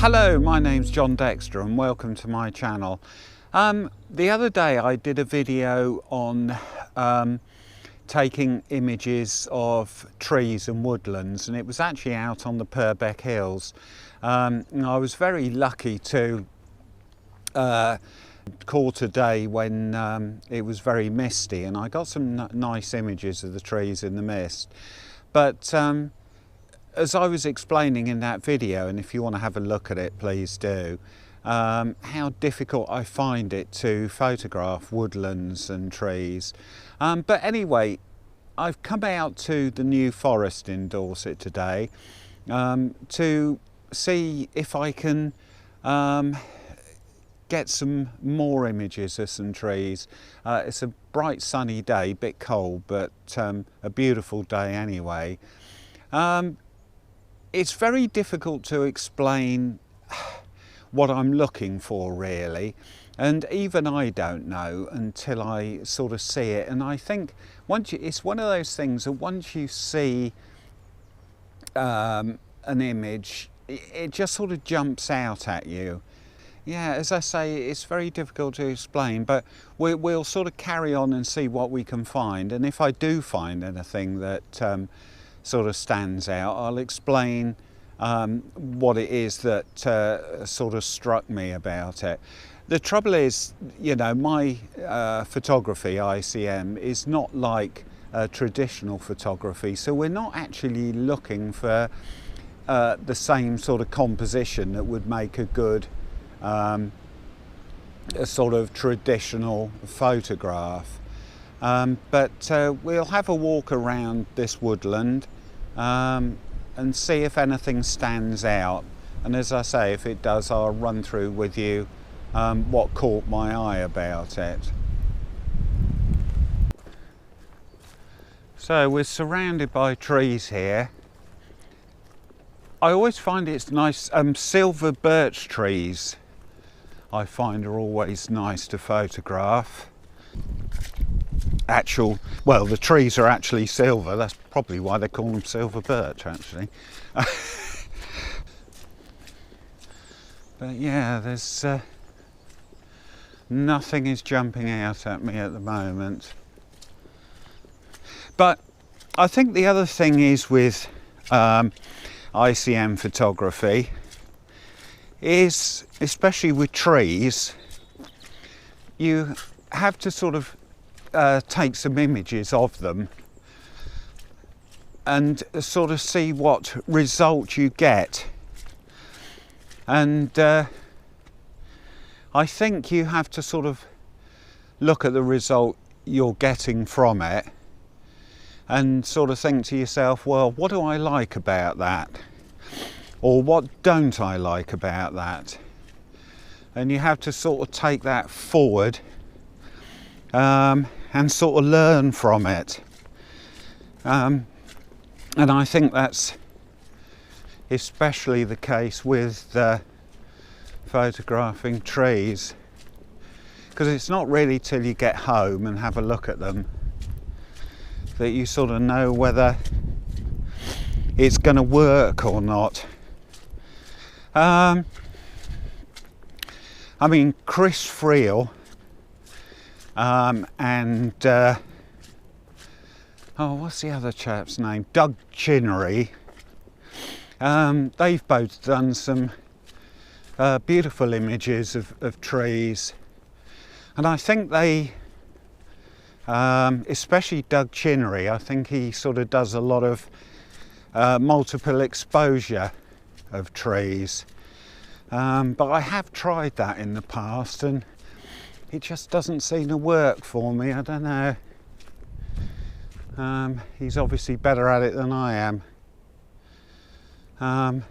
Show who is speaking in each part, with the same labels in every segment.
Speaker 1: Hello, my name's John Dexter and welcome to my channel. The other day I did a video on taking images of trees and woodlands, and it was actually out on the Purbeck Hills. And I was very lucky to caught a day when it was very misty, and I got some nice images of the trees in the mist. But as I was explaining in that video, and if you want to have a look at it, please do, how difficult I find it to photograph woodlands and trees. But anyway, I've come out to the New Forest in Dorset today to see if I can get some more images of some trees. It's a bright sunny day, a bit cold, but a beautiful day anyway. It's very difficult to explain what I'm looking for, really, and even I don't know until I sort of see it. And I think it's one of those things that once you see an image, it just sort of jumps out at you. Yeah, as I say, it's very difficult to explain, but we'll sort of carry on and see what we can find. And if I do find anything that sort of stands out, I'll explain what it is that sort of struck me about it. The trouble is, you know, my photography, ICM, is not like traditional photography, so we're not actually looking for the same sort of composition that would make a good a sort of traditional photograph. But we'll have a walk around this woodland and see if anything stands out, and as I say, if it does, I'll run through with you what caught my eye about it. So we're surrounded by trees here. I always find it's nice, silver birch trees I find are always nice to photograph. Well, the trees are actually silver, that's probably why they call them silver birch, actually. But yeah, there's nothing is jumping out at me at the moment. But I think the other thing is with ICM photography is, especially with trees, you have to sort of take some images of them and sort of see what result you get. And I think you have to sort of look at the result you're getting from it and sort of think to yourself, well, what do I like about that? Or what don't I like about that? And you have to sort of take that forward and sort of learn from it. And I think that's especially the case with photographing trees, because it's not really till you get home and have a look at them that you sort of know whether it's going to work or not. I mean, Chris Friel and what's the other chap's name? Doug Chinnery. They've both done some beautiful images of trees, and I think they, especially Doug Chinnery, I think he sort of does a lot of multiple exposure of trees. But I have tried that in the past and it just doesn't seem to work for me. I don't know. He's obviously better at it than I am.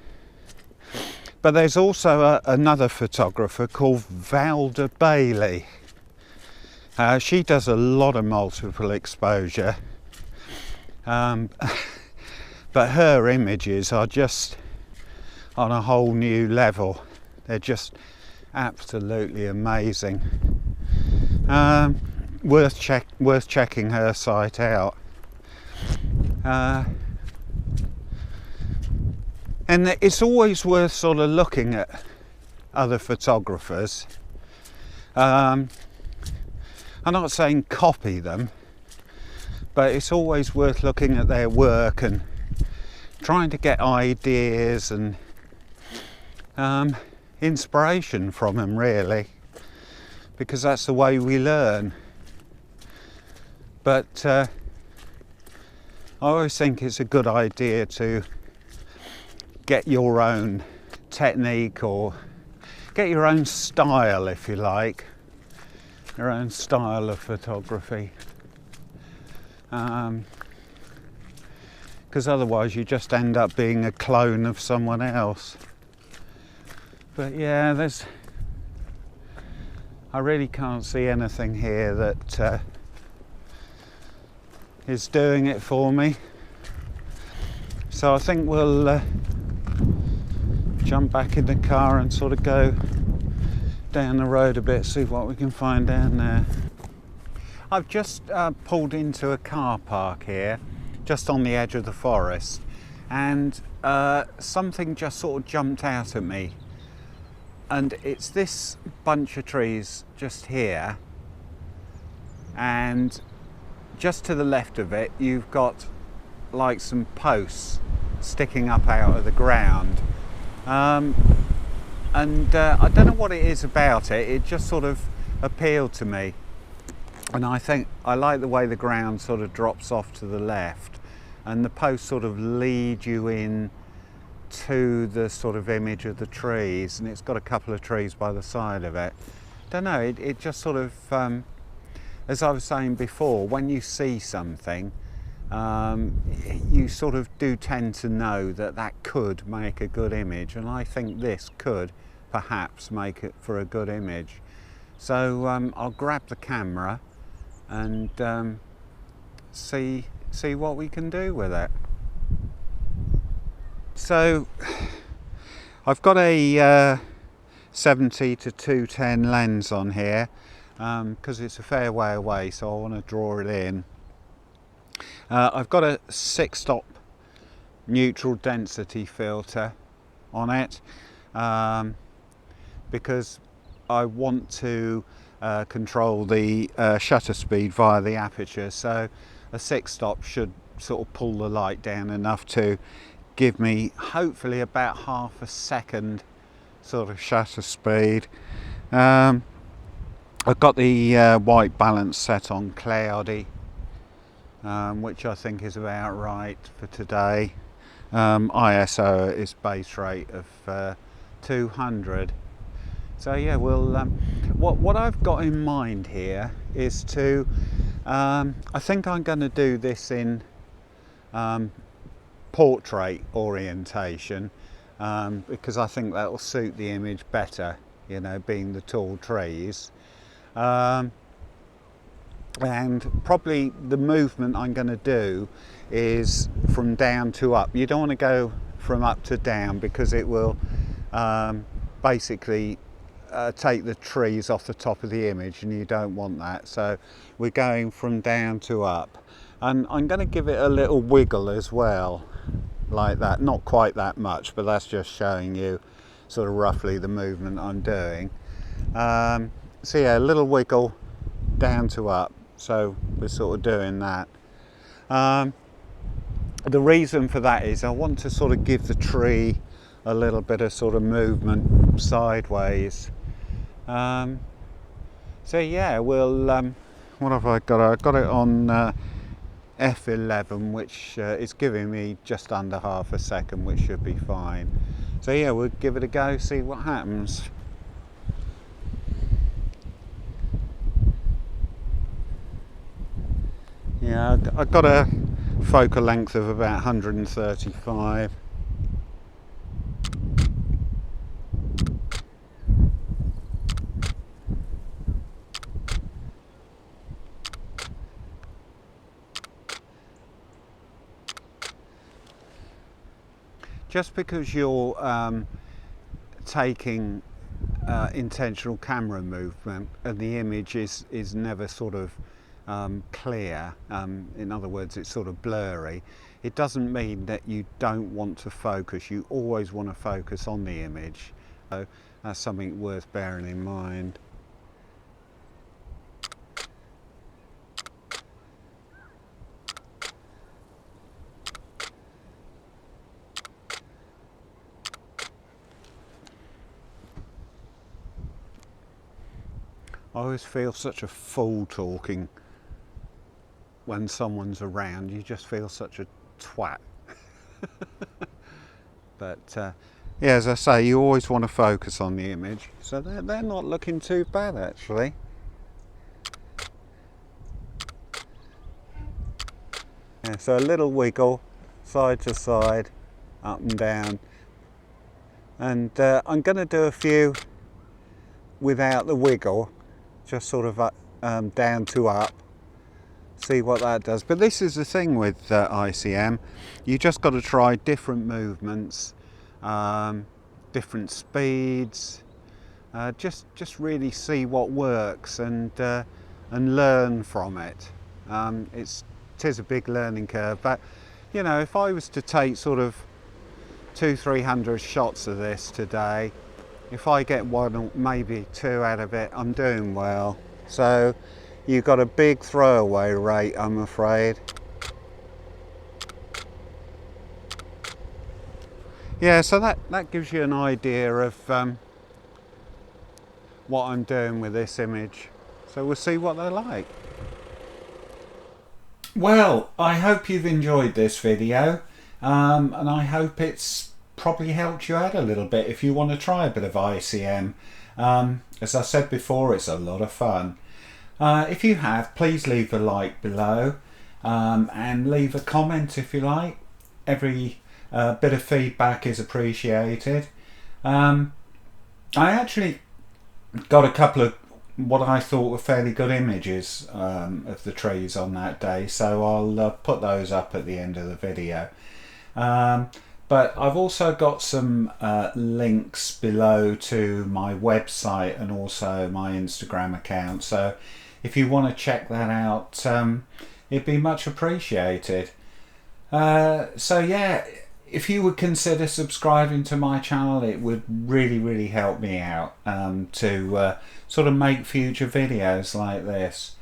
Speaker 1: But there's also another photographer called Valda Bailey. She does a lot of multiple exposure. But her images are just on a whole new level. They're just absolutely amazing. Worth checking her site out. And it's always worth sort of looking at other photographers. I'm not saying copy them, but it's always worth looking at their work and trying to get ideas and inspiration from them, really, because that's the way we learn. But I always think it's a good idea to get your own technique, or get your own style, if you like, your own style of photography, because otherwise you just end up being a clone of someone else. But yeah, I really can't see anything here that is doing it for me, so I think we'll jump back in the car and sort of go down the road a bit, see what we can find down there. I've just pulled into a car park here, just on the edge of the forest, and something just sort of jumped out at me, and it's this bunch of trees just here, and just to the left of it you've got like some posts sticking up out of the ground. I don't know what it is about it, it just sort of appealed to me, and I think I like the way the ground sort of drops off to the left and the posts sort of lead you in to the sort of image of the trees, and it's got a couple of trees by the side of it. Don't know, it just sort of, as I was saying before, when you see something, you sort of do tend to know that that could make a good image, and I think this could perhaps make it for a good image. So I'll grab the camera and see what we can do with it. So I've got a 70 to 210 lens on here because it's a fair way away, so I want to draw it in. I've got a 6-stop neutral density filter on it because I want to control the shutter speed via the aperture, so a 6-stop should sort of pull the light down enough to give me hopefully about half a second sort of shutter speed. I've got the white balance set on cloudy, which I think is about right for today. ISO is base rate of 200. So yeah, we'll what I've got in mind here is to I think I'm going to do this in portrait orientation, because I think that will suit the image better, you know, being the tall trees. And probably the movement I'm going to do is from down to up. You don't want to go from up to down because it will basically take the trees off the top of the image, and you don't want that. So we're going from down to up, and I'm going to give it a little wiggle as well, like that. Not quite that much, but that's just showing you sort of roughly the movement I'm doing. So yeah, a little wiggle down to up, so we're sort of doing that. The reason for that is I want to sort of give the tree a little bit of sort of movement sideways. So yeah, we'll what have I got? I've got it on f11, which is giving me just under half a second, which should be fine. So yeah, we'll give it a go, see what happens. Yeah, I've got a focal length of about 135. Just because you're taking intentional camera movement and the image is never sort of clear, in other words it's sort of blurry, it doesn't mean that you don't want to focus. You always want to focus on the image, so that's something worth bearing in mind. I always feel such a fool talking when someone's around. You just feel such a twat. But yeah, as I say, you always want to focus on the image. So they're not looking too bad actually. Yeah, so a little wiggle, side to side, up and down. And I'm going to do a few without the wiggle, just sort of down to up, see what that does. But this is the thing with ICM, you just got to try different movements, different speeds, just really see what works and learn from it. It is a big learning curve, but you know, if I was to take sort of 200-300 shots of this today, if I get one or maybe two out of it, I'm doing well. So you've got a big throwaway rate, I'm afraid. Yeah, so that gives you an idea of what I'm doing with this image. So we'll see what they're like. Well, I hope you've enjoyed this video, and I hope it's probably helped you out a little bit if you want to try a bit of ICM. As I said before, it's a lot of fun. If you have, please leave a like below, and leave a comment if you like. Every bit of feedback is appreciated. I actually got a couple of what I thought were fairly good images of the trees on that day, so I'll put those up at the end of the video. But I've also got some links below to my website and also my Instagram account, so if you want to check that out, it'd be much appreciated. So yeah, if you would consider subscribing to my channel, it would really help me out to sort of make future videos like this.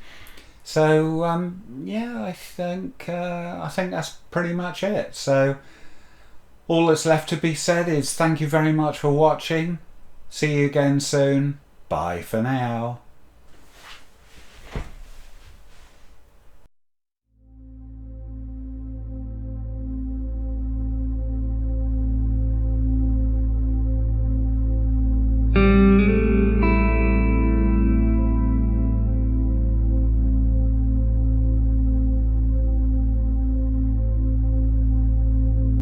Speaker 1: So yeah, I think that's pretty much it. So all that's left to be said is thank you very much for watching. See you again soon. Bye for now.